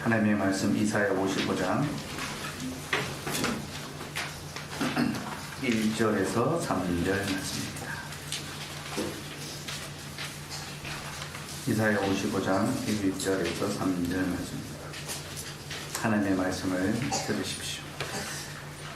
하나님의 말씀 이사야 55장 1절에서 3절 말씀입니다. 이사야 55장 1절에서 3절 말씀입니다. 하나님의 말씀을 들으십시오.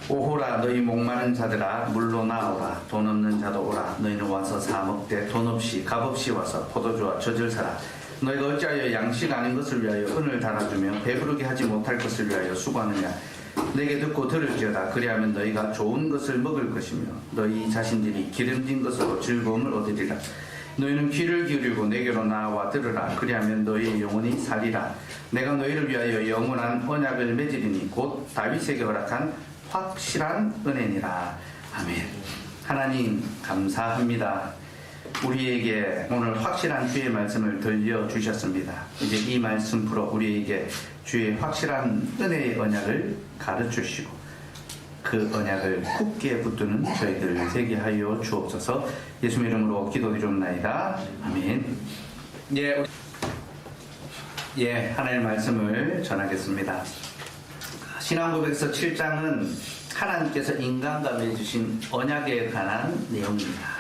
오호라 너희 목마른 자들아 물로 나오라. 돈 없는 자도 오라. 너희는 와서 사 먹되 돈 없이 값 없이 와서 포도주와 젖을 사라. 너희가 어찌하여 양식 아닌 것을 위하여 은을 달아주며 배부르게 하지 못할 것을 위하여 수고하느냐. 내게 듣고 들을지어다. 그리하면 너희가 좋은 것을 먹을 것이며 너희 자신들이 기름진 것으로 즐거움을 얻으리라. 너희는 귀를 기울이고 내게로 나와 들으라. 그리하면 너희의 영혼이 살리라. 내가 너희를 위하여 영원한 언약을 맺으리니 곧 다윗에게 허락한 확실한 은혜니라. 아멘. 하나님 감사합니다. 우리에게 오늘 확실한 주의 말씀을 들려주셨습니다. 이제 이 말씀으로 우리에게 주의 확실한 은혜의 언약을 가르치시고 그 언약을 굳게 붙드는 저희들 되게 하여 주옵소서. 예수님 이름으로 기도드리옵나이다. 아멘. 하나님의 말씀을 전하겠습니다. 신앙고백서 7장은 하나님께서 인간과 맺으신 언약에 관한 내용입니다.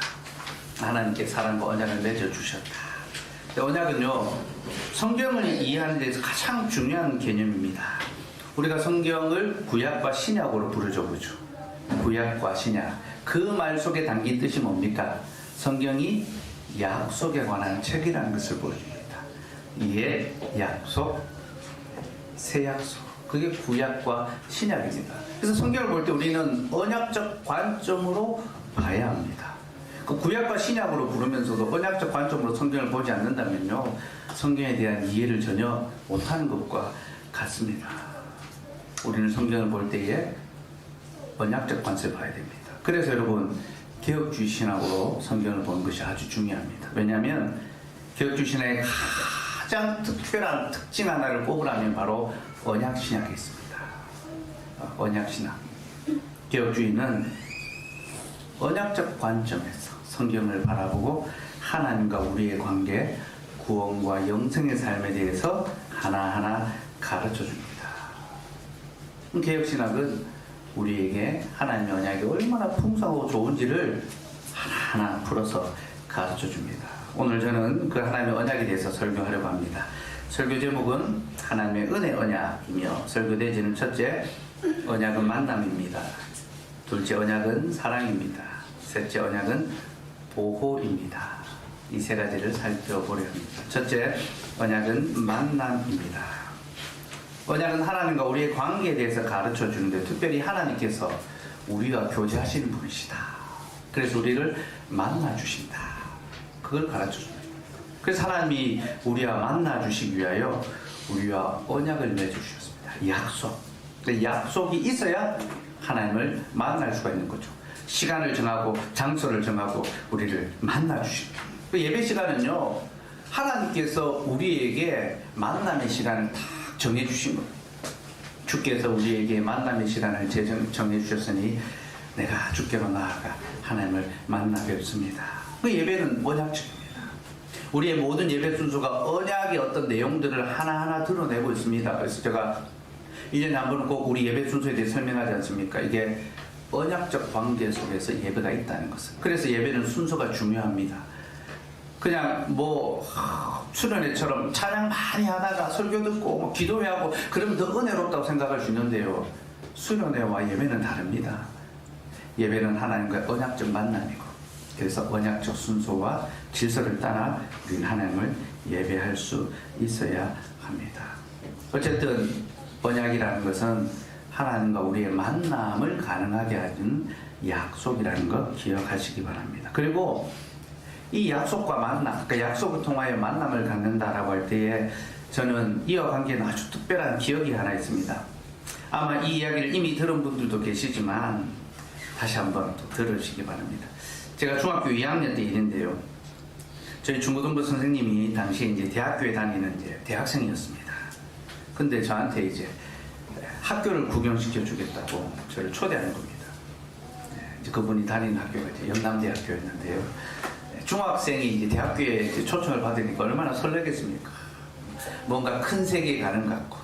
하나님께 사랑과 언약을 맺어주셨다. 언약은요, 성경을 이해하는 데서 가장 중요한 개념입니다. 우리가 성경을 구약과 신약으로 부르죠, 그죠? 구약과 신약. 그 말 속에 담긴 뜻이 뭡니까? 성경이 약속에 관한 책이라는 것을 보여줍니다. 이에 약속, 새 약속. 그게 구약과 신약입니다. 그래서 성경을 볼 때 우리는 언약적 관점으로 봐야 합니다. 그 구약과 신약으로 부르면서도 언약적 관점으로 성경을 보지 않는다면요, 성경에 대한 이해를 전혀 못하는 것과 같습니다. 우리는 성경을 볼 때에 언약적 관점을 봐야 됩니다. 그래서 여러분, 개혁주의 신학으로 성경을 보는 것이 아주 중요합니다. 왜냐하면 개혁주의 신학의 가장 특별한 특징 하나를 꼽으라면 바로 언약신약이 있습니다. 언약신학. 개혁주의는 언약적 관점에서 성경을 바라보고 하나님과 우리의 관계, 구원과 영생의 삶에 대해서 하나하나 가르쳐줍니다. 개혁신학은 우리에게 하나님의 언약이 얼마나 풍성하고 좋은지를 하나하나 풀어서 가르쳐줍니다. 오늘 저는 그 하나님의 언약에 대해서 설교하려고 합니다. 설교 제목은 하나님의 은혜 언약이며, 설교 내지는 첫째, 언약은 만남입니다. 둘째, 언약은 사랑입니다. 셋째, 언약은 보호입니다. 이 세 가지를 살펴보려 합니다. 첫째, 언약은 만남입니다. 언약은 하나님과 우리의 관계에 대해서 가르쳐 주는데, 특별히 하나님께서 우리와 교제하시는 분이시다. 그래서 우리를 만나 주신다. 그걸 가르쳐 줍니다. 그래서 하나님이 우리와 만나 주시기 위하여 우리와 언약을 맺어 주셨습니다. 약속. 약속이 있어야 하나님을 만날 수가 있는 거죠. 시간을 정하고 장소를 정하고 우리를 만나 주십니다. 예배 시간은요, 하나님께서 우리에게 만남의 시간을 딱 정해 주신 겁니다. 주께서 우리에게 만남의 시간을 정해 주셨으니 내가 주께로 나아가 하나님을 만나 뵙습니다. 그 예배는 언약적입니다. 우리의 모든 예배 순서가 언약의 어떤 내용들을 하나하나 드러내고 있습니다. 그래서 제가 1년에 한 번은 꼭 우리 예배 순서에 대해 설명하지 않습니까? 이게 언약적 관계 속에서 예배가 있다는 것은. 그래서 예배는 순서가 중요합니다. 그냥 수련회처럼 찬양 많이 하다가 설교 듣고 기도회하고 그러면 더 은혜롭다고 생각할 수 있는데요, 수련회와 예배는 다릅니다. 예배는 하나님과의 언약적 만남이고, 그래서 언약적 순서와 질서를 따라 우리는 하나님을 예배할 수 있어야 합니다. 어쨌든 언약이라는 것은 하나님과 우리의 만남을 가능하게 하는 약속이라는 것 기억하시기 바랍니다. 그리고 이 약속과 만남, 그러니까 약속을 통하여 만남을 갖는다라고 할 때에 저는 이와 관계는 아주 특별한 기억이 하나 있습니다. 아마 이 이야기를 이미 들은 분들도 계시지만 다시 한번 또 들으시기 바랍니다. 제가 중학교 2학년 때 일인데요, 저희 중고등부 선생님이 당시에 이제 대학교에 다니는 이제 대학생이었습니다. 근데 저한테 이제 학교를 구경시켜 주겠다고 저를 초대하는 겁니다. 이제 그분이 다니는 학교가 이제 영남대학교였는데요, 중학생이 이제 대학교에 이제 초청을 받으니까 얼마나 설레겠습니까? 뭔가 큰 세계에 가는 것 같고,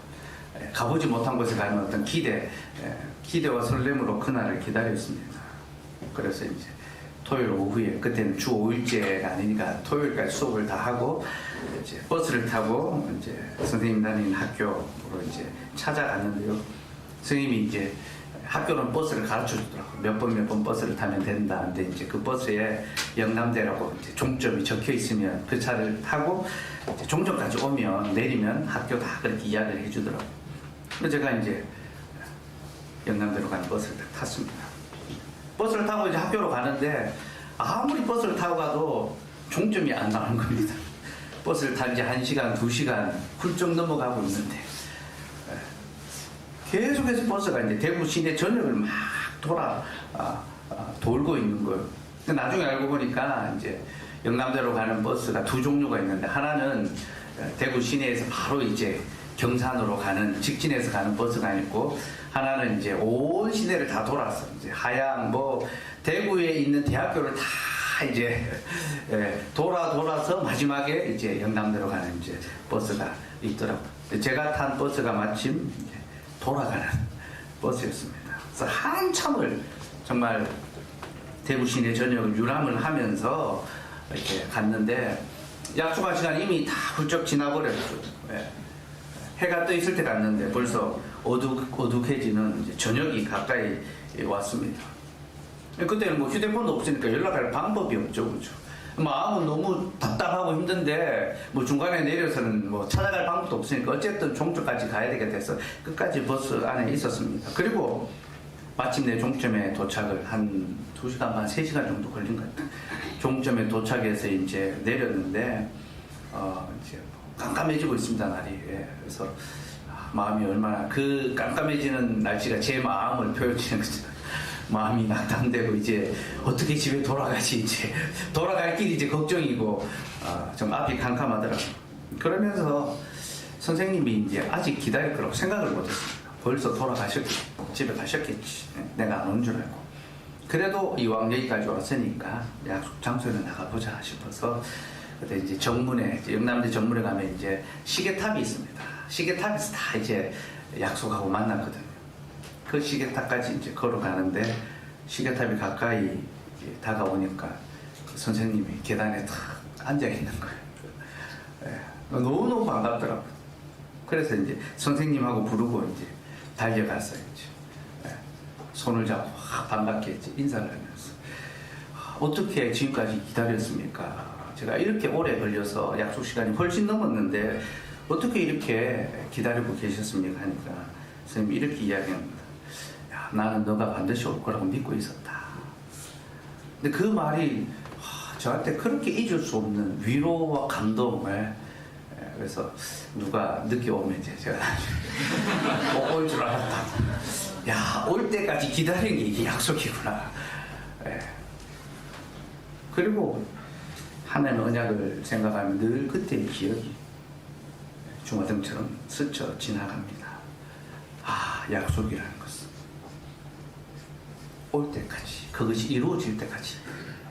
가보지 못한 곳에 가는 어떤 기대와 설렘으로 그날을 기다렸습니다. 그래서 이제 토요일 오후에, 그때는 주 5일째가 아니니까 토요일까지 수업을 다 하고 이제 버스를 타고 이제 선생님 다니는 학교로 이제 찾아갔는데요. 선생님이 이제 학교는 버스를 가르쳐 주더라고요. 몇 번 버스를 타면 된다. 근데 이제 그 버스에 영남대라고 이제 종점이 적혀 있으면 그 차를 타고 이제 종점까지 오면 내리면 학교 다 그렇게 이야기를 해주더라고요. 그래서 제가 이제 영남대로 가는 버스를 탔습니다. 버스를 타고 이제 학교로 가는데 아무리 버스를 타고 가도 종점이 안 나오는 겁니다. 버스를 탄 지 1시간, 2시간 훌쩍 넘어가고 있는데 계속해서 버스가 이제 대구 시내 전역을 막 돌고 있는 거예요. 나중에 알고 보니까 이제 영남대로 가는 버스가 두 종류가 있는데, 하나는 대구 시내에서 바로 이제 경산으로 가는, 직진해서 가는 버스가 있고, 하나는 이제 온 시내를 다 돌아서 이제 하양 대구에 있는 대학교를 다 이제 돌아서 마지막에 이제 영남대로 가는 이제 버스가 있더라고요. 제가 탄 버스가 마침 이제 돌아가는 버스였습니다. 그래서 한참을 정말 대구 시내 전역을 유람을 하면서 이렇게 갔는데, 약속한 시간 이미 다 훌쩍 지나버렸죠. 해가 떠 있을 때 갔는데 벌써 어둑해지는 이제 저녁이 가까이 왔습니다. 그때는 뭐 휴대폰도 없으니까 연락할 방법이 없죠, 그죠? 마음은 너무 답답하고 힘든데 뭐 중간에 내려서는 뭐 찾아갈 방법도 없으니까 어쨌든 종점까지 가야 되겠다 끝까지 버스 안에 있었습니다. 그리고 마침내 종점에 도착을 한 2시간 반, 3시간 정도 걸린 것 같아요. 종점에 도착해서 이제 내렸는데 이제 깜깜해지고 있습니다, 날이. 그래서 마음이 얼마나, 그 깜깜해지는 날씨가 제 마음을 표현하는 거죠. 마음이 낙담되고 이제 어떻게 집에 돌아가지, 이제 돌아갈 길이 이제 걱정이고 좀 앞이 캄캄하더라고요. 그러면서 선생님이 이제 아직 기다릴 거라고 생각을 못했습니다. 벌써 돌아가셨겠지, 집에 가셨겠지, 내가 안 온 줄 알고. 그래도 이왕 여기까지 왔으니까 약속 장소에 나가보자 싶어서 그때 이제 정문에, 영남대 정문에 가면 이제 시계탑이 있습니다. 시계탑에서 다 이제 약속하고 만났거든요. 그 시계탑까지 이제 걸어가는데 시계탑이 가까이 다가오니까 그 선생님이 계단에 탁 앉아 있는 거예요. 너무너무 반갑더라고요. 그래서 이제 선생님하고 부르고 이제 달려갔어요. 이제. 손을 잡고 반갑게 이제 인사를 하면서, 어떻게 지금까지 기다렸습니까? 제가 이렇게 오래 걸려서 약속 시간이 훨씬 넘었는데 어떻게 이렇게 기다리고 계셨습니까? 하니까 선생님이 이렇게 이야기합니다. 야, 나는 너가 반드시 올 거라고 믿고 있었다. 근데 그 말이 저한테 그렇게 잊을 수 없는 위로와 감동을, 그래서 누가 늦게 오면 이제 제가 못 올 줄 알았다. 야, 올 때까지 기다린 게 이게 약속이구나. 그리고 하나님의 언약을 생각하면 늘 그때의 기억이 주마등처럼 스쳐 지나갑니다. 약속이라는 것은 올 때까지, 그것이 이루어질 때까지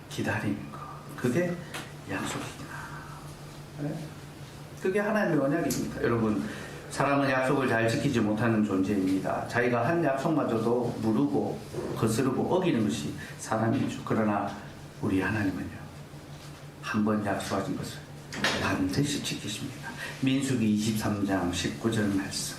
기다리는 것, 그게 약속이구나. 그게 하나님의 언약입니다. 여러분, 사람은 약속을 잘 지키지 못하는 존재입니다. 자기가 한 약속마저도 무르고 거스르고 어기는 것이 사람이죠. 그러나 우리 하나님은요, 한 번 약속하신 것을 반드시 지키십니다. 민수기 23장 19절 말씀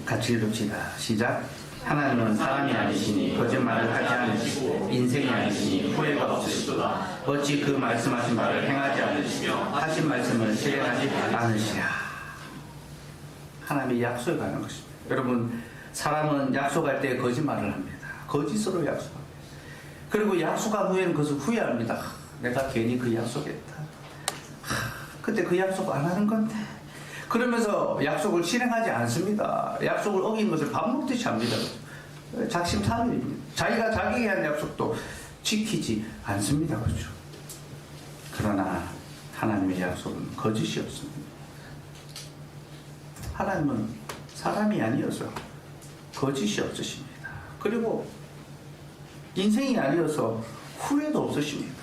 같이 읽읍시다. 시작. 하나님은 사람이 아니시니 거짓말을 하지 않으시고 인생이 아니시니 후회가 없으시도다. 어찌 그 말씀하신 바를 행하지 않으시며 하신 말씀을 실행하지 않으시랴. 하나님의 약속에 관한 것입니다. 여러분, 사람은 약속할 때 거짓말을 합니다. 거짓으로 약속합니다. 그리고 약속한 후에는 그것을 후회합니다. 내가 괜히 그 약속했다. 그때 그 약속 안 하는 건데. 그러면서 약속을 실행하지 않습니다. 약속을 어긴 것을 밥 먹듯이 합니다. 작심삼일입니다. 자기가 자기에게 한 약속도 지키지 않습니다. 그렇죠? 그러나 하나님의 약속은 거짓이 없습니다. 하나님은 사람이 아니어서 거짓이 없으십니다. 그리고 인생이 아니어서 후회도 없으십니다.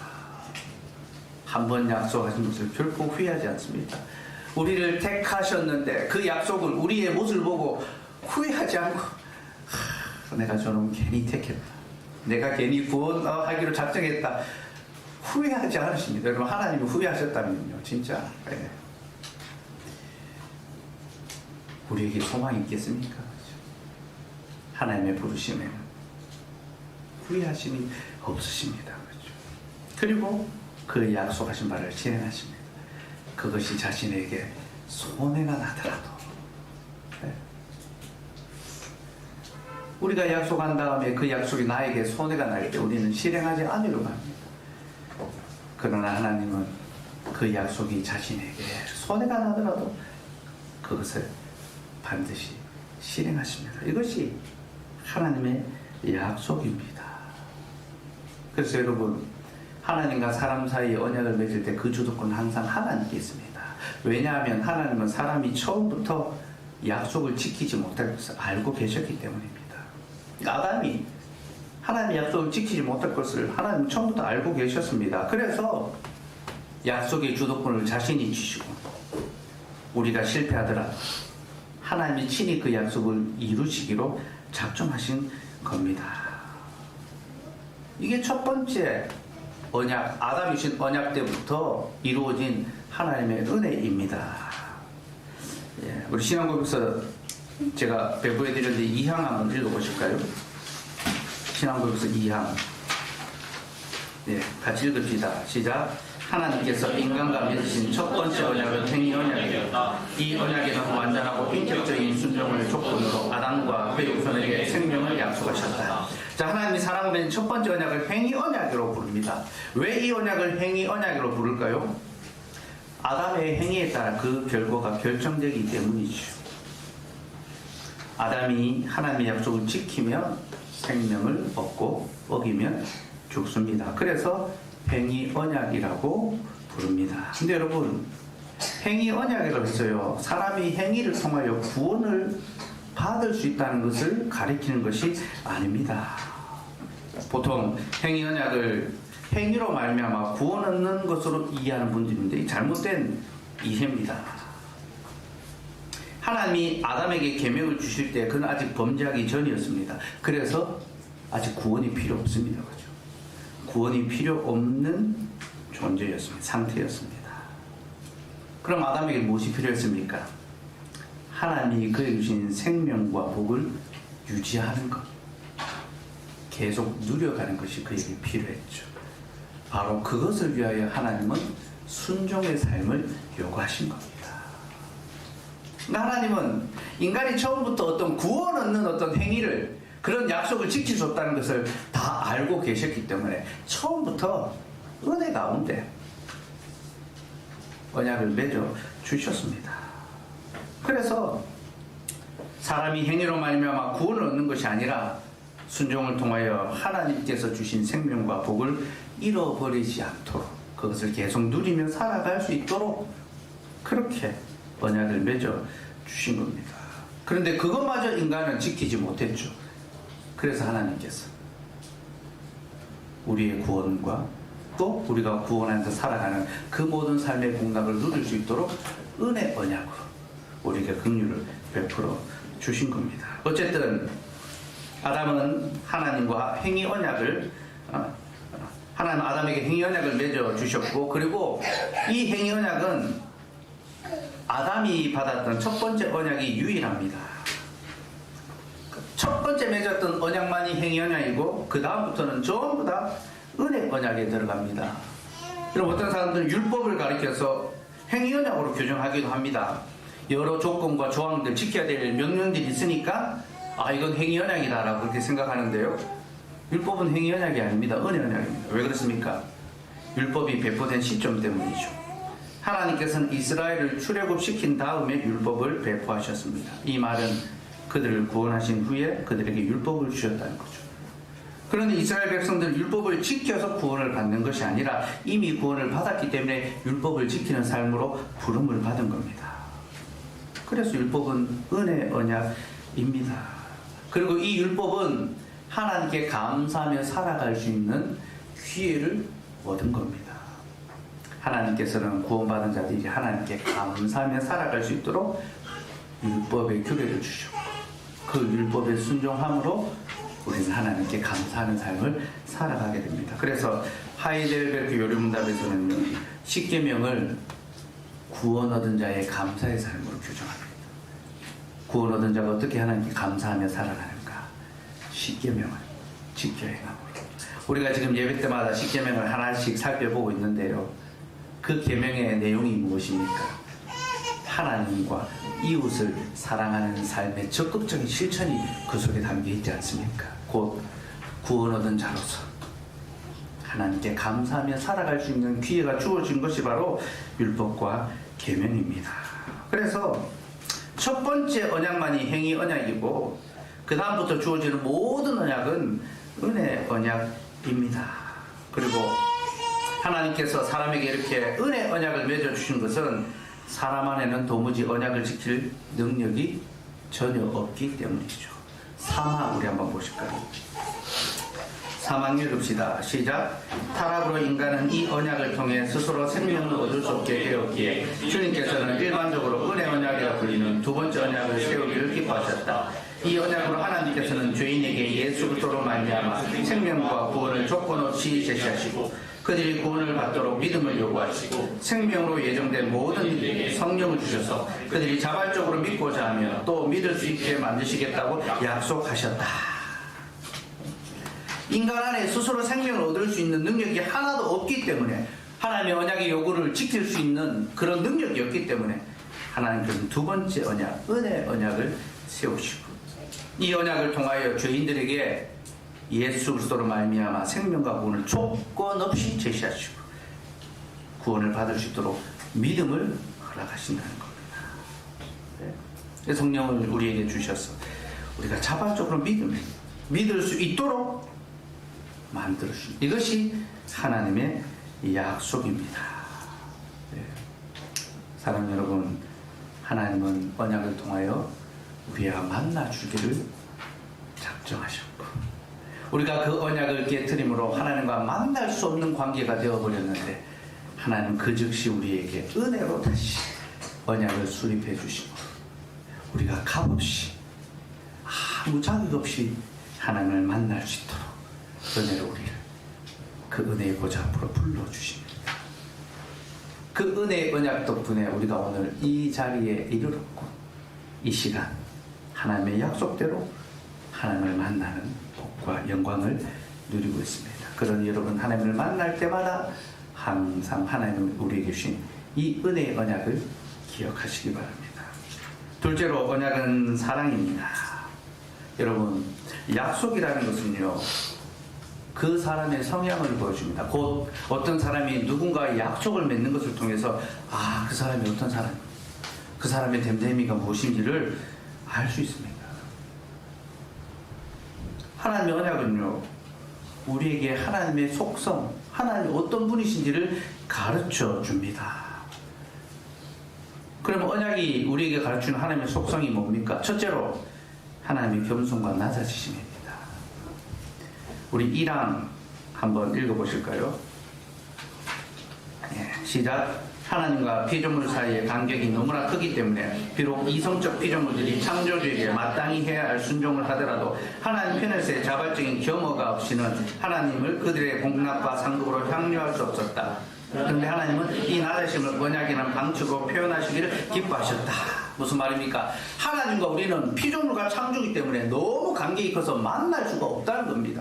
한 번 약속하신 것을 결코 후회하지 않습니다. 우리를 택하셨는데 그 약속을 우리의 모습을 보고 후회하지 않고 내가 저놈 괜히 택했다. 내가 괜히 구원하기로 작정했다. 후회하지 않으십니다. 여러분 하나님이 후회하셨다면요. 진짜 우리에게 소망이 있겠습니까? 하나님의 부르심에는 후회하심이 없으십니다. 그리고 그 약속하신 바를 실행하십니다. 그것이 자신에게 손해가 나더라도 우리가 약속한 다음에 그 약속이 나에게 손해가 날 때 우리는 실행하지 않으려고 합니다. 그러나 하나님은 그 약속이 자신에게 손해가 나더라도 그것을 반드시 실행하십니다. 이것이 하나님의 약속입니다. 그래서 여러분 하나님과 사람 사이의 언약을 맺을 때 그 주도권은 항상 하나님께 있습니다. 왜냐하면 하나님은 사람이 처음부터 약속을 지키지 못할 것을 알고 계셨기 때문입니다. 아담이 하나님의 약속을 지키지 못할 것을 하나님은 처음부터 알고 계셨습니다. 그래서 약속의 주도권을 자신이 주시고 우리가 실패하더라도 하나님이 친히 그 약속을 이루시기로 작정하신 겁니다. 이게 첫 번째 언약, 아담이 주신 언약 때부터 이루어진 하나님의 은혜입니다. 우리 신앙고백서 제가 배부해드렸는데 2항 한번 읽어보실까요? 신앙고백서 2항. 같이 읽읍시다. 시작. 하나님께서 인간과 맺으신 첫 번째 언약은 행위 언약이다. 이 언약에는 완전하고 인격적인 순종을 조건으로 아담과 그의 후손에게 생명을 약속하셨다. 자, 하나님이 사람을 맺은 첫 번째 언약을 행위 언약으로 부릅니다. 왜 이 언약을 행위 언약으로 부를까요? 아담의 행위에 따라 그 결과가 결정되기 때문이죠. 아담이 하나님의 약속을 지키면 생명을 얻고 어기면 죽습니다. 그래서 행위 언약이라고 부릅니다. 근데 여러분 행위 언약이라고 했어요. 사람이 행위를 통하여 구원을 받을 수 있다는 것을 가리키는 것이 아닙니다. 보통 행위 언약을 행위로 말미암아 구원 얻는 것으로 이해하는 분들인데 잘못된 이해입니다. 하나님이 아담에게 계명을 주실 때 그는 아직 범죄하기 전이었습니다. 그래서 아직 구원이 필요 없습니다. 그렇죠? 구원이 필요 없는 존재였습니다. 상태였습니다. 그럼 아담에게 무엇이 필요했습니까? 하나님이 그에게 주신 생명과 복을 유지하는 것, 계속 누려가는 것이 그에게 필요했죠. 바로 그것을 위하여 하나님은 순종의 삶을 요구하신 겁니다. 하나님은 인간이 처음부터 어떤 구원 얻는 어떤 행위를, 그런 약속을 지킬 수 없다는 것을 다 알고 계셨기 때문에 처음부터 은혜 가운데 언약을 맺어 주셨습니다. 그래서 사람이 행위로 말미암아 구원을 얻는 것이 아니라 순종을 통하여 하나님께서 주신 생명과 복을 잃어버리지 않도록 그것을 계속 누리며 살아갈 수 있도록 그렇게 언약을 맺어 주신 겁니다. 그런데 그것마저 인간은 지키지 못했죠. 그래서 하나님께서 우리의 구원과 또 우리가 구원 안에서 살아가는 그 모든 삶의 공감을 누릴 수 있도록 은혜 언약으로 우리에게 긍휼을 베풀어 주신 겁니다. 어쨌든 아담은 하나님과 행위 언약을 하나님 아담에게 행위 언약을 맺어 주셨고, 그리고 이 행위 언약은 아담이 받았던 첫 번째 언약이 유일합니다. 첫 번째 맺었던 언약만이 행위 언약이고 그 다음부터는 전부 다 은혜 언약에 들어갑니다. 그럼 어떤 사람들은 율법을 가리켜서 행위 언약으로 규정하기도 합니다. 여러 조건과 조항들 지켜야 될 명령들이 있으니까 이건 행위 언약이다라고 그렇게 생각하는데요. 율법은 행위 언약이 아닙니다. 은혜 언약입니다. 왜 그렇습니까? 율법이 배포된 시점 때문이죠. 하나님께서는 이스라엘을 출애굽시킨 다음에 율법을 배포하셨습니다. 이 말은 그들을 구원하신 후에 그들에게 율법을 주셨다는 거죠. 그런데 이스라엘 백성들은 율법을 지켜서 구원을 받는 것이 아니라 이미 구원을 받았기 때문에 율법을 지키는 삶으로 부름을 받은 겁니다. 그래서 율법은 은혜 언약입니다. 그리고 이 율법은 하나님께 감사하며 살아갈 수 있는 기회를 얻은 겁니다. 하나님께서는 구원받은 자들이 하나님께 감사하며 살아갈 수 있도록 율법의 규례를 주셨고 그 율법에 순종함으로 우리는 하나님께 감사하는 삶을 살아가게 됩니다. 그래서 하이델베르크 요리문답에서는 십계명을 구원 얻은 자의 감사의 삶으로 규정합니다. 구원 얻은 자가 어떻게 하나님께 감사하며 살아가는가? 십계명을 지켜 행함으로. 우리가 지금 예배 때마다 십계명을 하나씩 살펴보고 있는데요. 그 계명의 내용이 무엇입니까? 하나님과 이웃을 사랑하는 삶의 적극적인 실천이 그 속에 담겨 있지 않습니까? 곧 구원 얻은 자로서 하나님께 감사하며 살아갈 수 있는 기회가 주어진 것이 바로 율법과 계명입니다. 그래서 첫 번째 언약만이 행위 언약이고 그 다음부터 주어지는 모든 언약은 은혜 언약입니다. 그리고 하나님께서 사람에게 이렇게 은혜 언약을 맺어주신 것은 사람 안에는 도무지 언약을 지킬 능력이 전혀 없기 때문이죠. 사막 우리 한번 보실까요? 사막 읽읍시다. 시작. 타락으로 인간은 이 언약을 통해 스스로 생명을 얻을 수 없게 되었기에 주님께서는 일반적으로 은혜 언약이라 불리는 두 번째 언약을 세우기를 기뻐하셨다. 이 언약으로 하나님께서는 죄인에게 예수 그리스도로 말미암아 생명과 구원을 조건 없이 제시하시고 그들이 구원을 받도록 믿음을 요구하시고 생명으로 예정된 모든 이들에게 성령을 주셔서 그들이 자발적으로 믿고자 하며 또 믿을 수 있게 만드시겠다고 약속하셨다. 인간 안에 스스로 생명을 얻을 수 있는 능력이 하나도 없기 때문에 하나님의 언약의 요구를 지킬 수 있는 그런 능력이 없기 때문에 하나님께서는 두 번째 언약, 은혜 언약을 세우시고 이 언약을 통하여 죄인들에게 예수 그리스도로 말미암아 생명과 구원을 조건 없이 제시하시고 구원을 받을 수 있도록 믿음을 허락하신다는 겁니다. 네? 성령을 우리에게 주셔서 우리가 자발적으로 믿을 수 있도록 만들어주신 이것이 하나님의 약속입니다. 네. 사랑 여러분, 하나님은 언약을 통하여 우리와 만나 주기를 작정하셨고 우리가 그 언약을 깨트림으로 하나님과 만날 수 없는 관계가 되어버렸는데 하나님 그 즉시 우리에게 은혜로 다시 언약을 수립해 주시고 우리가 값없이 아무 자격 없이 하나님을 만날 수 있도록 은혜로 우리를 그 은혜의 보좌 앞으로 불러주십니다. 그 은혜의 언약 덕분에 우리가 오늘 이 자리에 이르렀고 이 시간 하나님의 약속대로 하나님을 만나는 복과 영광을 누리고 있습니다. 그러니 여러분 하나님을 만날 때마다 항상 하나님은 우리에게 주신 이 은혜의 언약을 기억하시기 바랍니다. 둘째로 언약은 사랑입니다. 여러분 약속이라는 것은요 그 사람의 성향을 보여줍니다. 곧 어떤 사람이 누군가의 약속을 맺는 것을 통해서 그 사람이 어떤 사람, 그 사람의 됨됨이가 무엇인지를 알 수 있습니다. 하나님의 언약은요 우리에게 하나님의 속성, 하나님 어떤 분이신지를 가르쳐 줍니다. 그러면 언약이 우리에게 가르치는 하나님의 속성이 뭡니까? 첫째로 하나님의 겸손과 낮아지심입니다. 우리 1항 한번 읽어보실까요? 시작. 하나님과 피조물 사이의 간격이 너무나 크기 때문에 비록 이성적 피조물들이 창조주에게 마땅히 해야 할 순종을 하더라도 하나님 편에서의 자발적인 겸허가 없이는 하나님을 그들의 공납과 상급으로 향유할 수 없었다. 그런데 하나님은 이 낮아심을 언약이라는 방식으로 표현하시기를 기뻐하셨다. 무슨 말입니까? 하나님과 우리는 피조물과 창조이기 때문에 너무 간격이 커서 만날 수가 없다는 겁니다.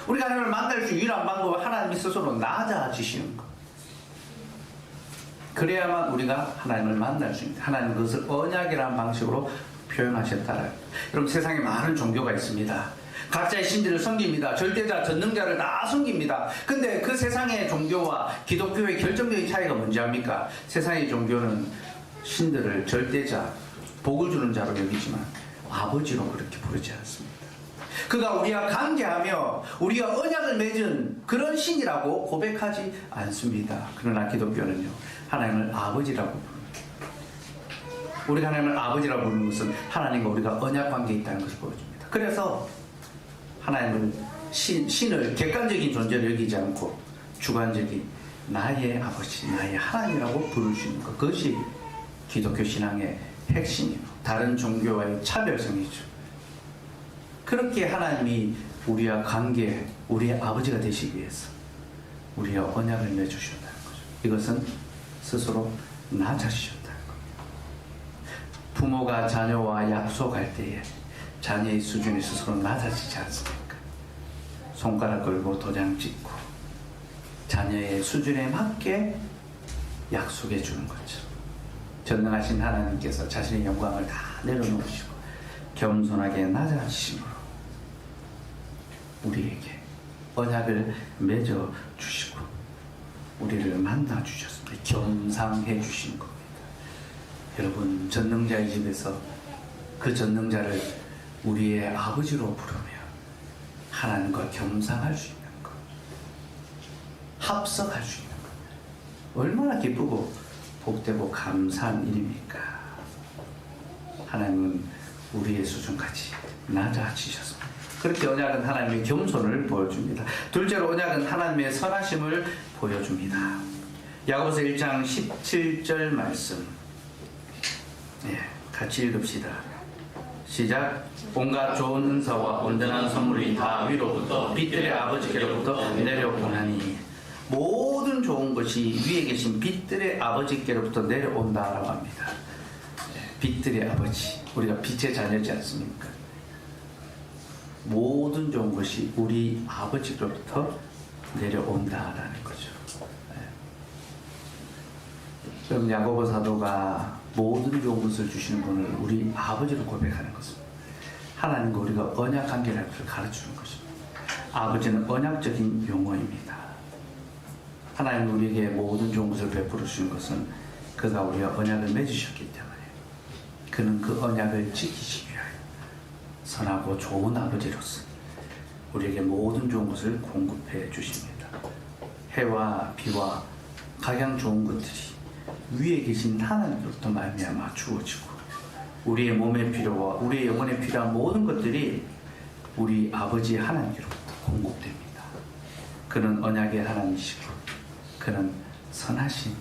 우리가 하나님을 만날 수 유일한 방법은 하나님이 스스로 낮아지시는 것. 그래야만 우리가 하나님을 만날 수 있습니다. 하나님 그것을 언약이라는 방식으로 표현하셨다. 여러분 세상에 많은 종교가 있습니다. 각자의 신들을 섬깁니다. 절대자, 전능자를 다 섬깁니다. 근데 그 세상의 종교와 기독교의 결정적인 차이가 뭔지 압니까? 세상의 종교는 신들을 절대자, 복을 주는 자로 여기지만 아버지로 그렇게 부르지 않습니다. 그가 우리와 관계하며 우리가 언약을 맺은 그런 신이라고 고백하지 않습니다. 그러나 기독교는요 하나님을 아버지라고 부릅니다. 우리가 하나님을 아버지라고 부르는 것은 하나님과 우리가 언약 관계에 있다는 것을 보여줍니다. 그래서 하나님을 신을 객관적인 존재로 여기지 않고 주관적인 나의 아버지, 나의 하나님이라고 부를 수 있는 것. 그것이 기독교 신앙의 핵심이고 다른 종교와의 차별성이죠. 그렇게 하나님이 우리와 관계, 우리의 아버지가 되시기 위해서 우리와 언약을 맺으셨다는 거죠. 이것은 스스로 나 자신이었다는 겁니다. 부모가 자녀와 약속할 때에 자녀의 수준이 스스로 낮아지지 않습니까? 손가락 걸고 도장 찍고 자녀의 수준에 맞게 약속해 주는 거죠. 전능하신 하나님께서 자신의 영광을 다 내려놓으시고 겸손하게 낮아지심으로 우리에게 언약을 맺어 주시고 우리를 만나 주셨습니다. 겸상해 주신 겁니다. 여러분, 전능자의 집에서 그 전능자를 우리의 아버지로 부르며 하나님과 겸상할 수 있는 것, 합석할 수 있는 것, 얼마나 기쁘고 복되고 감사한 일입니까? 하나님은 우리의 수준까지 낮아지셨습니다. 그렇게 언약은 하나님의 겸손을 보여줍니다. 둘째로 언약은 하나님의 선하심을 보여줍니다. 야고보서 1장 17절 말씀, 같이 읽읍시다. 시작. 온갖 좋은 은사와 온전한 선물이 다 위로부터 빛들의 아버지께로부터 내려오나니, 모든 좋은 것이 위에 계신 빛들의 아버지께로부터 내려온다라고 합니다. 빛들의 아버지, 우리가 빛의 자녀지 않습니까? 모든 좋은 것이 우리 아버지로부터 내려온다라는 거죠. 그럼 야고보 사도가 모든 좋은 것을 주시는 분을 우리 아버지로 고백하는 것입니다. 하나님과 우리가 언약 관계를 가르치는 것입니다. 아버지는 언약적인 용어입니다. 하나님 우리에게 모든 좋은 것을 베풀어 주신 것은 그가 우리와 언약을 맺으셨기 때문에 그는 그 언약을 지키시기 위하여 선하고 좋은 아버지로서 우리에게 모든 좋은 것을 공급해 주십니다. 해와 비와 각양 좋은 것들이 위에 계신 하나님으로부터 말미암아 주어지고 우리의 몸의 필요와 우리의 영혼에 필요한 모든 것들이 우리 아버지 하나님으로부터 공급됩니다. 그는 언약의 하나님이시고 그는 선하신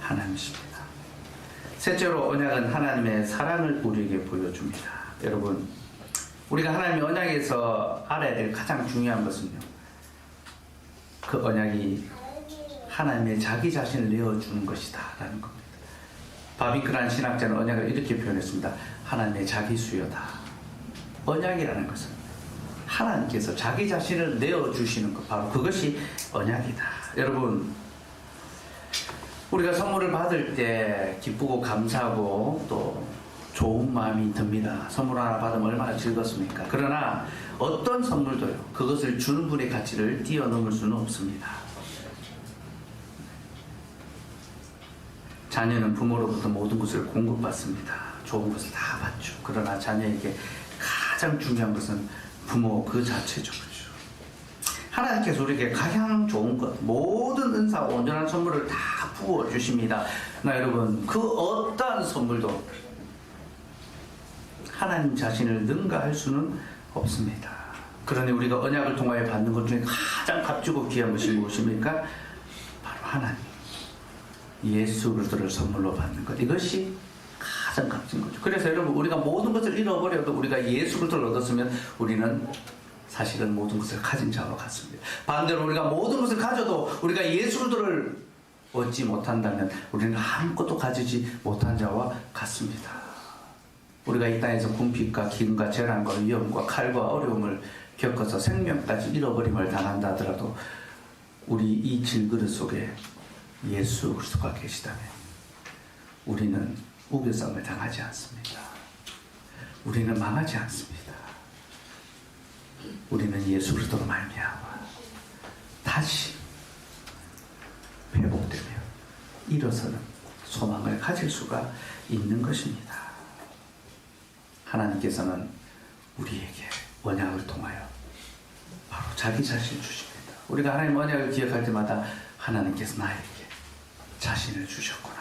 하나님이십니다. 셋째로 언약은 하나님의 사랑을 우리에게 보여줍니다. 여러분, 우리가 하나님의 언약에서 알아야 될 가장 중요한 것은요, 그 언약이 하나님의 자기 자신을 내어주는 것이다 라는 겁니다. 바비크라는 신학자는 언약을 이렇게 표현했습니다. 하나님의 자기 수여다. 언약이라는 것은 하나님께서 자기 자신을 내어주시는 것, 바로 그것이 언약이다. 여러분, 우리가 선물을 받을 때 기쁘고 감사하고 또 좋은 마음이 듭니다. 선물 하나 받으면 얼마나 즐겁습니까? 그러나 어떤 선물도요, 그것을 주는 분의 가치를 뛰어넘을 수는 없습니다. 자녀는 부모로부터 모든 것을 공급받습니다. 좋은 것을 다 받죠. 그러나 자녀에게 가장 중요한 것은 부모 그 자체죠. 그렇죠? 하나님께서 우리에게 가장 좋은 것, 모든 은사와 온전한 선물을 다 부어주십니다. 나 여러분, 그 어떠한 선물도 하나님 자신을 능가할 수는 없습니다. 그러니 우리가 언약을 통하여 받는 것 중에 가장 값지고 귀한 것이 무엇입니까? 바로 하나님, 예수 그리스도를 선물로 받는 것. 이것이 가장 값진 거죠. 그래서 여러분, 우리가 모든 것을 잃어버려도 우리가 예수 그리스도를 얻었으면 우리는 사실은 모든 것을 가진 자와 같습니다. 반대로 우리가 모든 것을 가져도 우리가 예수 그리스도를 얻지 못한다면 우리는 아무것도 가지지 못한 자와 같습니다. 우리가 이 땅에서 궁핍과 기근과 재난과 위험과 칼과 어려움을 겪어서 생명까지 잃어버림을 당한다 하더라도 우리 이 질그릇 속에 예수 그리스도가 계시다면 우리는 우겨싸움을 당하지 않습니다. 우리는 망하지 않습니다. 우리는 예수 그리스도로 말미암아 다시 회복되며 일어서는 소망을 가질 수가 있는 것입니다. 하나님께서는 우리에게 언약을 통하여 바로 자기 자신을 주십니다. 우리가 하나님 언약을 기억할 때마다 하나님께서 나에게 자신을 주셨구나,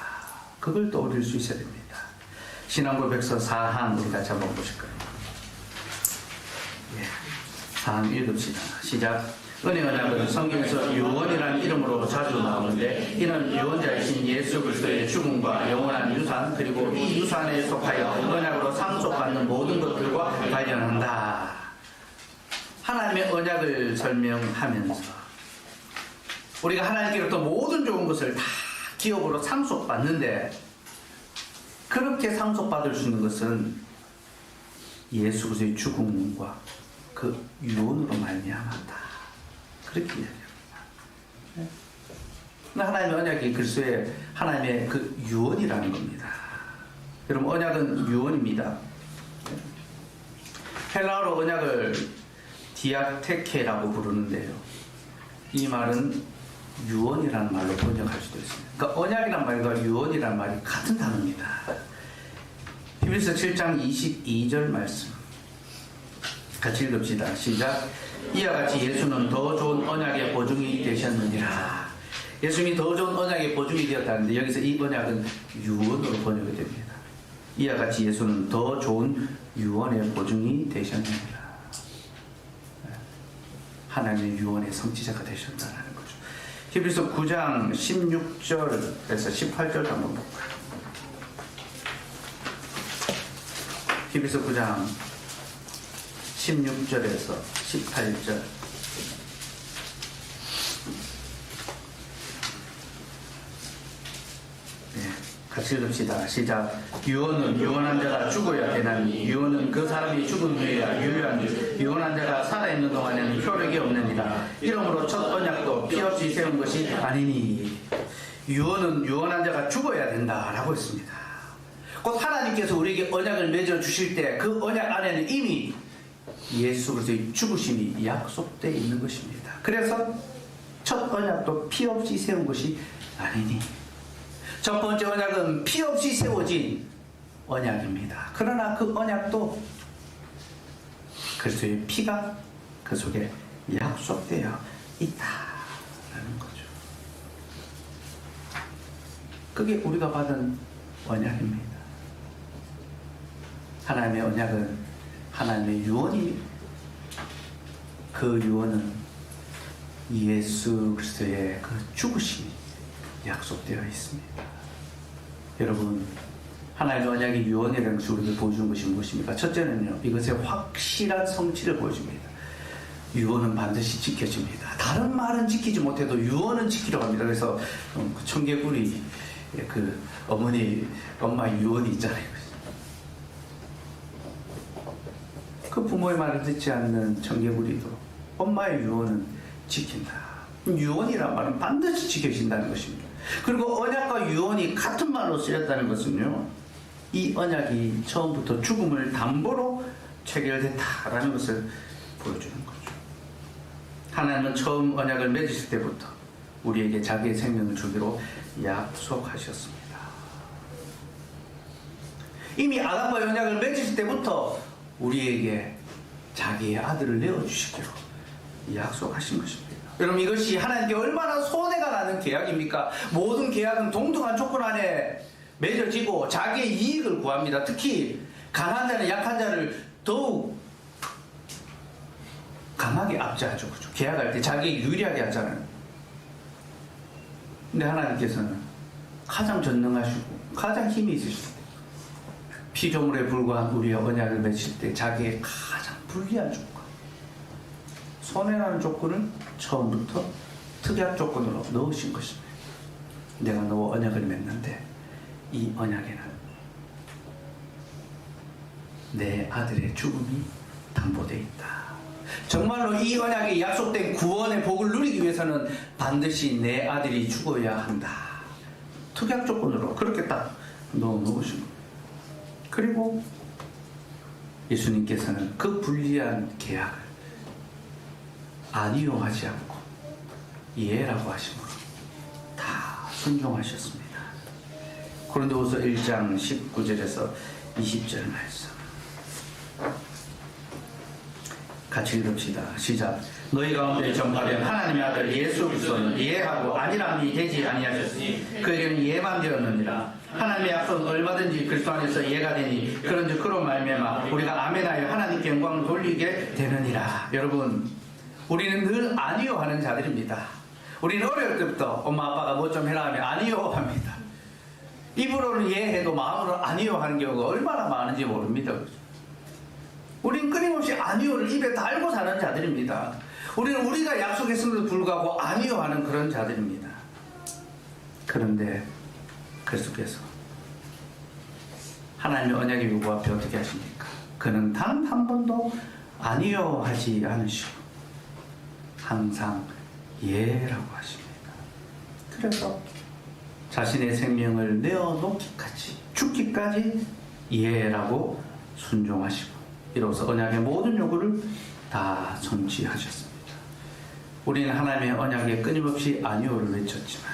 그걸 떠올릴 수 있어야 됩니다. 신앙고백서 4항 우리 같이 한번 보실 거예요. 4항 읽읍시다. 시작. 은혜 언약은 성경에서 유언이라는 이름으로 자주 나오는데 이는 유언자이신 예수 그리스도의 죽음과 영원한 유산 그리고 이 유산에 속하여 언약으로 상속받는 모든 것들과 관련한다. 하나님의 언약을 설명하면서 우리가 하나님께로부터 모든 좋은 것을 다 기업으로 상속받는데 그렇게 상속받을 수 있는 것은 예수 그리스도의 죽음과 그 유언으로 말미암았다. 그렇게 이야기합니다. 하나님의 언약이 그리스도의 하나님의 그 유언이라는 겁니다. 여러분 언약은 유언입니다. 헬라어로 언약을 디아테케라고 부르는데요. 이 말은 유언이라는 말로 번역할 수도 있습니다. 그러니까 언약이란 말과 유언이라는 말이 같은 단어입니다. 히브리서 7장 22절 말씀 같이 읽읍시다. 시작. 이와 같이 예수는 더 좋은 언약의 보증이 되셨느니라. 예수님이 더 좋은 언약의 보증이 되었다는데 여기서 이 언약은 유언으로 번역이 됩니다. 이와 같이 예수는 더 좋은 유언의 보증이 되셨느니라. 하나님의 유언의 성취자가 되셨다는 거죠. 히브리서 9장 16절에서 18절 한번 볼까요? 히브리서 9장 16절에서 18절. 같이 읽읍시다. 시작. 유언은 유언한 자가 죽어야 되나니 유언은 그 사람이 죽은 후에야 유효한 유언한 자가 살아있는 동안에는 효력이 없느니라. 이러므로 첫 언약도 피 없이 세운 것이 아니니 유언은 유언한 자가 죽어야 된다라고 했습니다. 곧 하나님께서 우리에게 언약을 맺어 주실 때 그 언약 안에는 이미 예수 그리스도의 죽으심이 약속되어 있는 것입니다. 그래서 첫 언약도 피 없이 세운 것이 아니니 첫 번째 언약은 피 없이 세워진 언약입니다. 그러나 그 언약도 그리스도의 피가 그 속에 약속되어 있다라는 거죠. 그게 우리가 받은 언약입니다. 하나님의 언약은 하나님의 유언입니다. 그 유언은 예수 그리스도의 그 죽으심이 약속되어 있습니다. 여러분, 하나님의 언약의 유언이라는 것을 우리에게 보여주는 것이 무엇입니까? 첫째는요, 이것의 확실한 성취를 보여줍니다. 유언은 반드시 지켜집니다. 다른 말은 지키지 못해도 유언은 지키려고 합니다. 그래서 청개구리 그 엄마의 유언이 있잖아요. 그 부모의 말을 듣지 않는 청개구리도 엄마의 유언은 지킨다. 유언이란 말은 반드시 지켜진다는 것입니다. 그리고 언약과 유언이 같은 말로 쓰였다는 것은요, 이 언약이 처음부터 죽음을 담보로 체결됐다라는 것을 보여주는 거죠. 하나님은 처음 언약을 맺으실 때부터 우리에게 자기의 생명을 주기로 약속하셨습니다. 이미 아담과 언약을 맺으실 때부터 우리에게 자기의 아들을 내어주시기로 약속하신 것입니다. 여러분, 이것이 하나님께 얼마나 손해가 나는 계약입니까? 모든 계약은 동등한 조건 안에 맺어지고 자기의 이익을 구합니다. 특히 강한 자는 약한 자를 더욱 강하게 압제하죠. 그렇죠? 계약할 때 자기에게 유리하게 하잖아요. 근데 하나님께서는 가장 전능하시고 가장 힘이 있으시고 피조물에 불과한 우리의 언약을 맺을 때 자기의 가장 불리한 조건, 손해나는 조건을 처음부터 특이한 조건으로 넣으신 것입니다. 내가 너와 언약을 맺는데 이 언약에는 내 아들의 죽음이 담보되어 있다. 정말로 이 언약에 약속된 구원의 복을 누리기 위해서는 반드시 내 아들이 죽어야 한다. 특약 조건으로 그렇게 딱 넣어놓으신 겁니다. 그리고 예수님께서는 그 불리한 계약을 아니요하지 않고 예라고 하심으로 다 순종하셨습니다. 고린도후서 1장 19절에서 20절 말씀 같이 읽읍시다. 시작. 너희 가운데 전파된 하나님의 아들 예수 그리스도는 예하고 아니람이 되지 아니하셨으니 그에게는 예만 되었느니라. 하나님의 약속은 얼마든지 그리스도 안에서 예가 되니 그런즉 그로 말미암아 우리가 아멘하여 하나님께 영광을 돌리게 되느니라. 여러분, 우리는 늘 아니요 하는 자들입니다. 우리는 어릴 때부터 엄마 아빠가 뭐 좀 해라 하면 아니요 합니다. 입으로는 예 해도 마음으로 아니요 하는 경우가 얼마나 많은지 모릅니다. 우리는 끊임없이 아니요를 입에 달고 사는 자들입니다. 우리는 우리가 약속했음에도 불구하고 아니요 하는 그런 자들입니다. 그런데 그리스도께서 하나님의 언약의 요구 앞에 어떻게 하십니까? 그는 단 한 번도 아니요 하지 않으시고 항상 예라고 하십니다. 그래서 자신의 생명을 내어놓기까지 죽기까지 예라고 순종하시고 이로써 언약의 모든 요구를 다 성취하셨습니다. 우리는 하나님의 언약에 끊임없이 아니오를 외쳤지만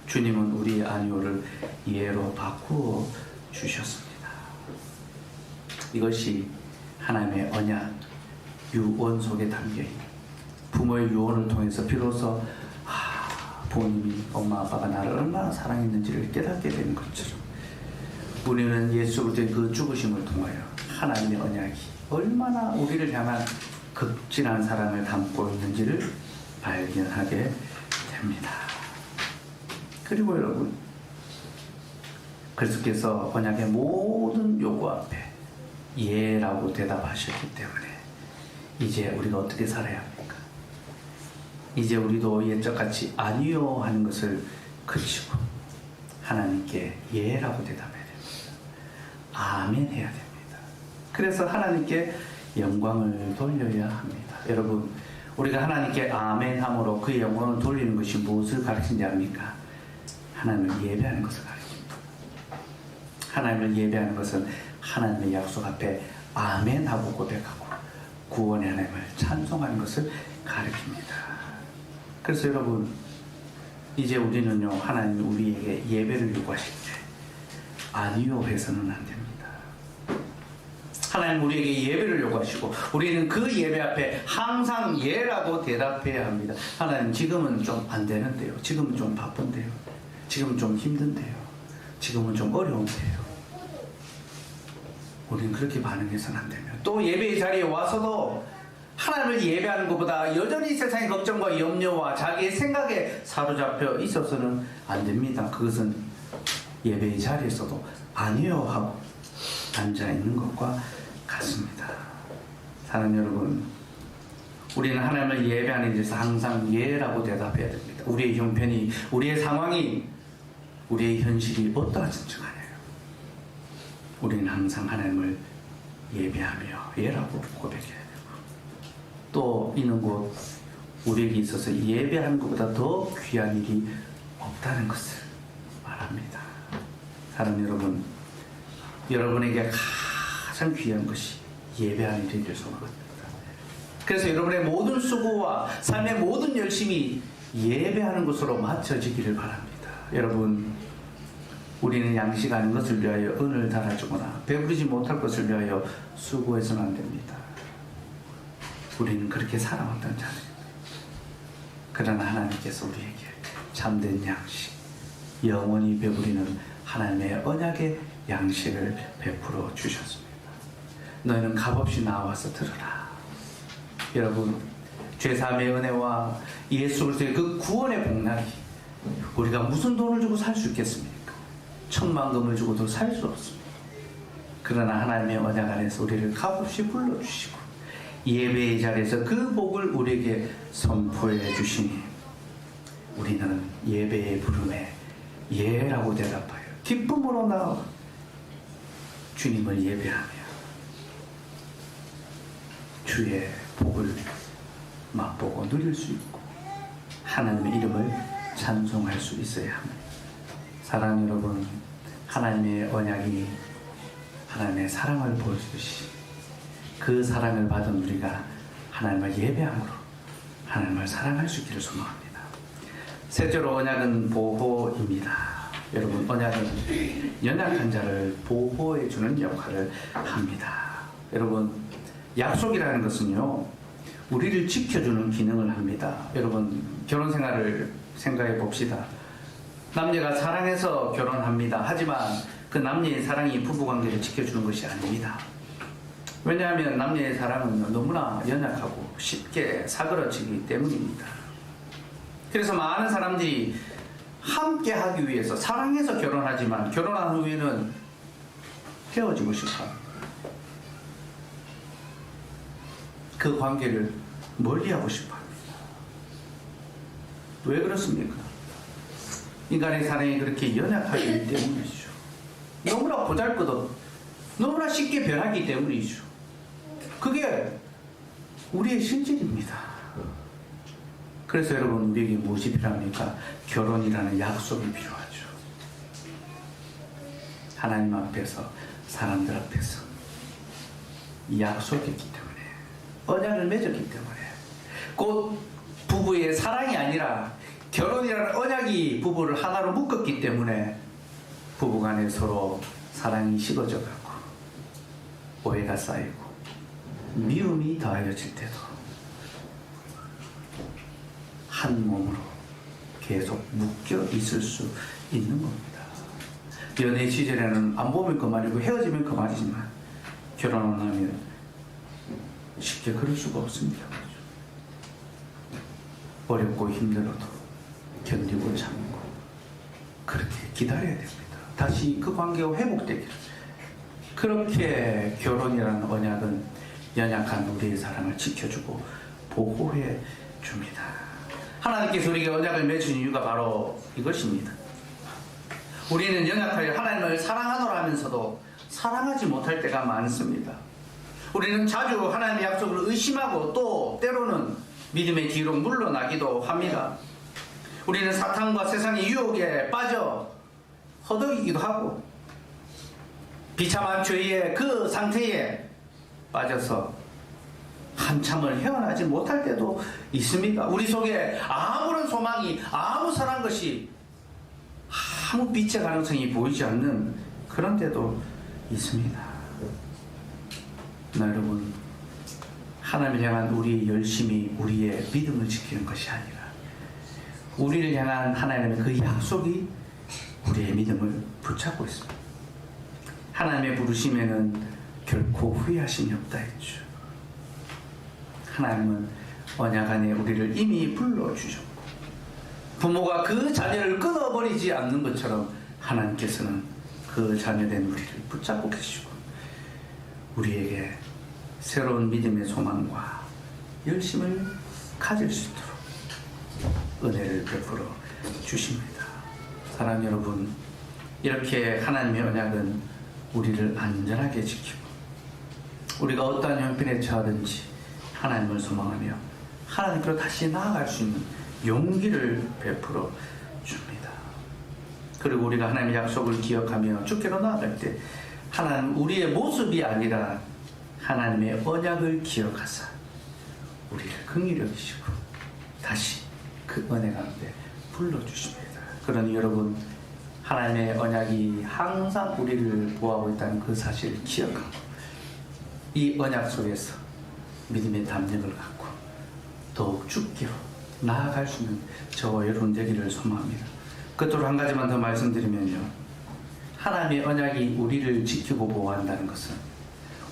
주님은 우리의 아니오를 예로 바꾸어 주셨습니다. 이것이 하나님의 언약 유언 속에 담겨있는 부모의 유언을 통해서 비로소 부모님이 엄마 아빠가 나를 얼마나 사랑했는지를 깨닫게 되는 것처럼 우리는 예수 그리스도의 그 죽으심을 통하여 하나님의 언약이 얼마나 우리를 향한 극진한 사랑을 담고 있는지를 발견하게 됩니다. 그리고 여러분, 그리스도께서 언약의 모든 요구 앞에 예라고 대답하셨기 때문에 이제 우리가 어떻게 살아야 합니까? 이제 우리도 옛적같이 아니요 하는 것을 그치고 하나님께 예라고 대답해야 됩니다. 아멘 해야 됩니다. 그래서 하나님께 영광을 돌려야 합니다. 여러분, 우리가 하나님께 아멘 함으로 그의 영광을 돌리는 것이 무엇을 가르치는지 압니까? 하나님을 예배하는 것을 가르칩니다. 하나님을 예배하는 것은 하나님의 약속 앞에 아멘 하고 고백하고 구원의 하나님을 찬송하는 것을 가르칩니다. 그래서 여러분, 이제 우리는요, 하나님 우리에게 예배를 요구하실 때 아니요 해서는 안 됩니다. 하나님 우리에게 예배를 요구하시고 우리는 그 예배 앞에 항상 예라고 대답해야 합니다. 하나님, 지금은 좀 안 되는데요. 지금은 좀 바쁜데요. 지금은 좀 힘든데요. 지금은 좀 어려운데요. 우리는 그렇게 반응해서는 안 됩니다. 또 예배의 자리에 와서도 하나님을 예배하는 것보다 여전히 세상의 걱정과 염려와 자기의 생각에 사로잡혀 있어서는 안 됩니다. 그것은 예배의 자리에서도 아니요 하고 앉아있는 것과 같습니다. 사랑하는 여러분, 우리는 하나님을 예배하는 데서 항상 예라고 대답해야 됩니다. 우리의 형편이, 우리의 상황이, 우리의 현실이 어떠하든지 간에 우리는 항상 하나님을 예배하며 예라고 고백해야 되고 또 이는 곧 우리에게 있어서 예배하는 것보다 더 귀한 일이 없다는 것을 말합니다. 사랑하는 여러분, 여러분에게 가장 귀한 것이 예배하는 일이 될 소망합니다. 그래서 여러분의 모든 수고와 삶의 모든 열심이 예배하는 것으로 맞춰지기를 바랍니다. 여러분, 우리는 양식하는 것을 위하여 은을 달아주거나 배부르지 못할 것을 위하여 수고해서는 안 됩니다. 우리는 그렇게 살아왔던 자들입니다. 그러나 하나님께서 우리에게 참된 양식, 영원히 배부리는 하나님의 언약의 양식을 베풀어 주셨습니다. 너희는 값없이 나와서 들으라. 여러분, 죄사함의 은혜와 예수 그리스도의 그 구원의 복락이 우리가 무슨 돈을 주고 살 수 있겠습니까? 천만금을 주고도 살 수 없습니다. 그러나 하나님의 언약 안에서 우리를 값없이 불러주시고 예배의 자리에서 그 복을 우리에게 선포해 주시니 우리는 예배의 부름에 예라고 대답하여 기쁨으로 나와 주님을 예배하며 주의 복을 맛보고 누릴 수 있고 하나님의 이름을 찬송할 수 있어야 합니다. 사랑하는 여러분, 하나님의 언약이 하나님의 사랑을 보여주듯이 그 사랑을 받은 우리가 하나님을 예배함으로 하나님을 사랑할 수 있기를 소망합니다. 셋째로, 언약은 보호입니다. 여러분, 언약은 연약한 자를 보호해주는 역할을 합니다. 여러분, 약속이라는 것은요, 우리를 지켜주는 기능을 합니다. 여러분, 결혼 생활을 생각해 봅시다. 남녀가 사랑해서 결혼합니다. 하지만 그 남녀의 사랑이 부부관계를 지켜주는 것이 아닙니다. 왜냐하면 남녀의 사랑은 너무나 연약하고 쉽게 사그러지기 때문입니다. 그래서 많은 사람들이 함께 하기 위해서 사랑해서 결혼하지만 결혼한 후에는 헤어지고 싶어 합니다. 그 관계를 멀리하고 싶어 합니다. 왜 그렇습니까? 인간의 사랑이 그렇게 연약하기 때문이죠. 너무나 보잘것없, 너무나 쉽게 변하기 때문이죠. 그게 우리의 실질입니다. 그래서 여러분, 우리에게 무엇이 필요합니까? 결혼이라는 약속이 필요하죠. 하나님 앞에서, 사람들 앞에서 이 약속이 있기 때문에, 언약을 맺었기 때문에, 곧 부부의 사랑이 아니라 결혼이라는 언약이 부부를 하나로 묶었기 때문에 부부간에 서로 사랑이 식어져 가고 오해가 쌓이고 미움이 더하여질 때도 한 몸으로 계속 묶여 있을 수 있는 겁니다. 연애 시절에는 안 보면 그만이고 헤어지면 그만이지만 결혼을 하면 쉽게 그럴 수가 없습니다. 어렵고 힘들어도 견디고 참고 그렇게 기다려야 됩니다. 다시 그 관계가 회복되기를. 그렇게 결혼이라는 언약은 연약한 우리의 사랑을 지켜주고 보호해 줍니다. 하나님께서 우리에게 언약을 맺은 이유가 바로 이것입니다. 우리는 연약하여 하나님을 사랑하노라 하면서도 사랑하지 못할 때가 많습니다. 우리는 자주 하나님의 약속을 의심하고 또 때로는 믿음의 뒤로 물러나기도 합니다. 우리는 사탄과 세상의 유혹에 빠져 허덕이기도 하고 비참한 죄의 그 상태에 빠져서 한참을 헤어나지 못할 때도 있습니다. 우리 속에 아무런 소망이, 아무 선한 것이, 아무 빛의 가능성이 보이지 않는 그런 때도 있습니다. 여러분, 하나님을 향한 우리의 열심이 우리의 믿음을 지키는 것이 아니라 우리를 향한 하나님의 그 약속이 우리의 믿음을 붙잡고 있습니다. 하나님의 부르심에는 결코 후회하심이 없다 했죠. 하나님은 언약 안에 우리를 이미 불러주셨고 부모가 그 자녀를 끊어버리지 않는 것처럼 하나님께서는 그 자녀된 우리를 붙잡고 계시고 우리에게 새로운 믿음의 소망과 열심을 가질 수 있도록 은혜를 베풀어 주십니다. 사랑하는 여러분, 이렇게 하나님의 언약은 우리를 안전하게 지키고 우리가 어떠한 형편에 처하든지 하나님을 소망하며 하나님께로 다시 나아갈 수 있는 용기를 베풀어 줍니다. 그리고 우리가 하나님의 약속을 기억하며 주께로 나아갈 때 하나님 우리의 모습이 아니라 하나님의 언약을 기억하사 우리를 긍휼히 여기시고 다시 그 은혜 가운데 불러주십니다. 그러니 여러분, 하나님의 언약이 항상 우리를 보호하고 있다는 그 사실을 기억하고 이 언약 속에서 믿음의 담력을 갖고 더욱 주께로 나아갈 수 있는 저와 여러분 되기를 소망합니다. 끝으로 한 가지만 더 말씀드리면요, 하나님의 언약이 우리를 지키고 보호한다는 것은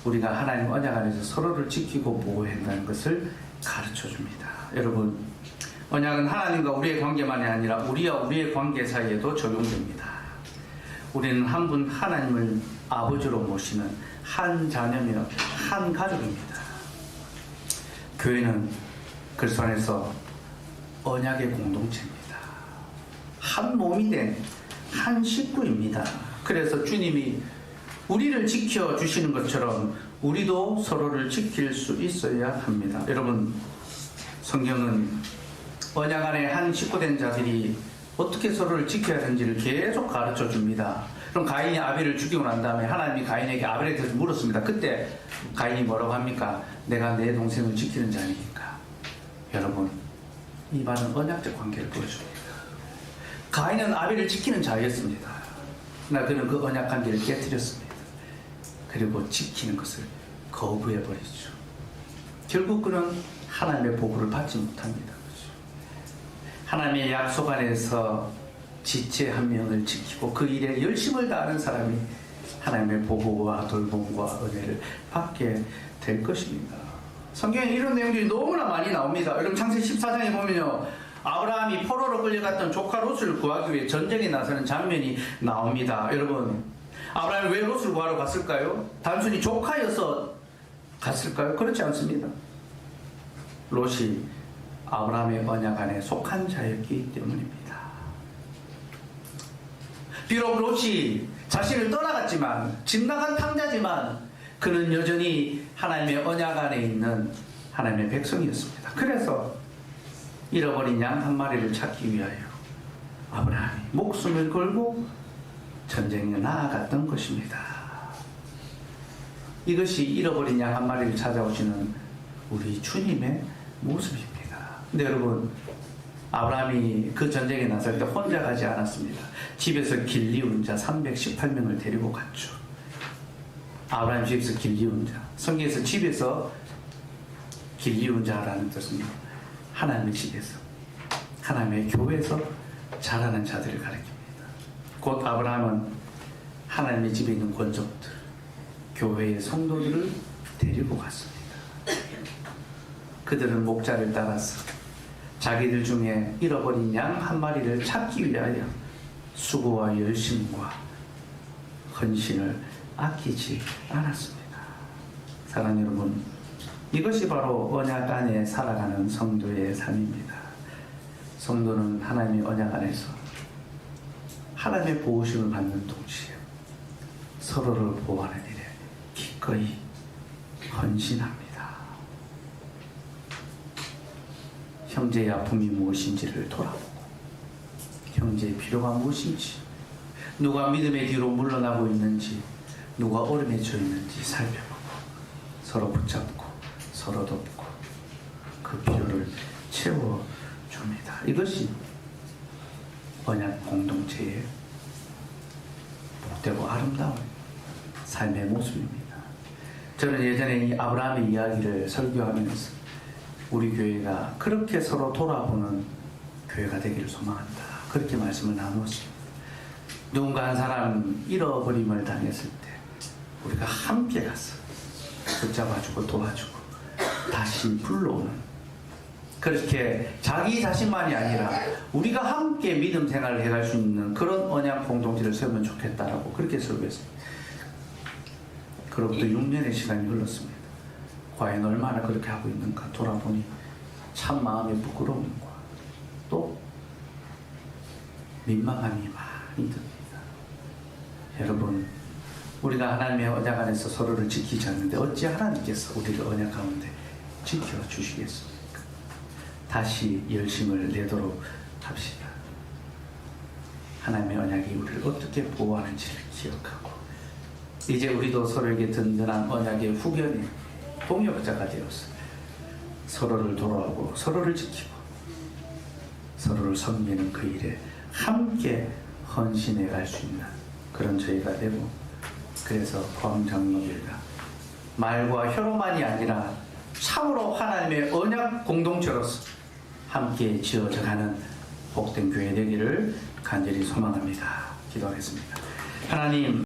우리가 하나님 언약 안에서 서로를 지키고 보호해야 한다는 것을 가르쳐 줍니다. 여러분, 언약은 하나님과 우리의 관계만이 아니라 우리와 우리의 관계 사이에도 적용됩니다. 우리는 한 분 하나님을 아버지로 모시는 한 자녀며 한 가족입니다. 교회는 그리스도 안에서 언약의 공동체입니다. 한 몸이 된 한 식구입니다. 그래서 주님이 우리를 지켜주시는 것처럼 우리도 서로를 지킬 수 있어야 합니다. 여러분, 성경은 언약 안에 한 식구된 자들이 어떻게 서로를 지켜야 하는지를 계속 가르쳐 줍니다. 그럼 가인이 아벨을 죽이고 난 다음에 하나님이 가인에게 아벨에 대해서 물었습니다. 그때 가인이 뭐라고 합니까? 내가 내 동생을 지키는 자니까. 여러분, 이 말은 언약적 관계를 보여줍니다. 가인은 아벨을 지키는 자였습니다. 그러나 그는 그 언약 관계를 깨뜨렸습니다. 그리고 지키는 것을 거부해버리죠. 결국 그는 하나님의 보고를 받지 못합니다. 하나님의 약속 안에서 지체 한 명을 지키고 그 일에 열심을 다하는 사람이 하나님의 보호와 돌봄과 은혜를 받게 될 것입니다. 성경에 이런 내용들이 너무나 많이 나옵니다. 여러분 창세기 14장에 보면요, 아브라함이 포로로 끌려갔던 조카 롯을 구하기 위해 전쟁에 나서는 장면이 나옵니다. 여러분, 아브라함이 왜 롯을 구하러 갔을까요? 단순히 조카여서 갔을까요? 그렇지 않습니다. 롯이 아브라함의 언약 안에 속한 자였기 때문입니다. 비록 롯이 자신을 떠나갔지만, 집 나간 탕자지만 그는 여전히 하나님의 언약 안에 있는 하나님의 백성이었습니다. 그래서 잃어버린 양 한 마리를 찾기 위하여 아브라함이 목숨을 걸고 전쟁에 나아갔던 것입니다. 이것이 잃어버린 양 한 마리를 찾아오시는 우리 주님의 모습입니다. 근데 여러분, 아브라함이 그 전쟁에 나설 때 혼자 가지 않았습니다. 집에서 길리운 자 318명을 데리고 갔죠. 아브라함 집에서 길리운 자, 성경에서 집에서 길리운 자라는 뜻은 하나님의 집에서, 하나님의 교회에서 자라는 자들을 가리킵니다. 곧 아브라함은 하나님의 집에 있는 권족들, 교회의 성도들을 데리고 갔습니다. 그들은 목자를 따라서 자기들 중에 잃어버린 양 한 마리를 찾기 위하여 수고와 열심과 헌신을 아끼지 않았습니다. 사랑하는 여러분, 이것이 바로 언약 안에 살아가는 성도의 삶입니다. 성도는 하나님의 언약 안에서 하나님의 보호심을 받는 동시에 서로를 보호하는 일에 기꺼이 헌신합니다. 형제의 아픔이 무엇인지를 돌아보고, 형제의 필요가 무엇인지, 누가 믿음의 뒤로 물러나고 있는지, 누가 어려움에 처해 있는지 살펴보고 서로 붙잡고 서로 돕고 그 필요를 채워줍니다. 이것이 언약 공동체의 복되고 아름다운 삶의 모습입니다. 저는 예전에 이 아브라함의 이야기를 설교하면서 우리 교회가 그렇게 서로 돌아보는 교회가 되기를 소망한다, 그렇게 말씀을 나누었습니다. 누군가 한 사람 잃어버림을 당했을 때 우리가 함께 가서 붙잡아주고 도와주고 다시 불러오는, 그렇게 자기 자신만이 아니라 우리가 함께 믿음 생활을 해갈 수 있는 그런 언약 공동체를 세우면 좋겠다라고 그렇게 설교했습니다. 그로부터 6년의 시간이 흘렀습니다. 과연 얼마나 그렇게 하고 있는가 돌아보니 참 마음의 부끄러움과 또 민망함이 많이 듭니다. 여러분, 우리가 하나님의 언약 안에서 서로를 지키지 않는데 어찌 하나님께서 우리를 언약 가운데 지켜주시겠습니까? 다시 열심을 내도록 합시다. 하나님의 언약이 우리를 어떻게 보호하는지를 기억하고, 이제 우리도 서로에게 든든한 언약의 후견에 동역자가 되어서 서로를 돌아오고 서로를 지키고 서로를 섬기는 그 일에 함께 헌신해 갈 수 있는 그런 저희가 되고, 그래서 광장로교회가 말과 혀로만이 아니라 참으로 하나님의 언약 공동체로서 함께 지어져가는 복된 교회 되기를 간절히 소망합니다. 기도하겠습니다. 하나님,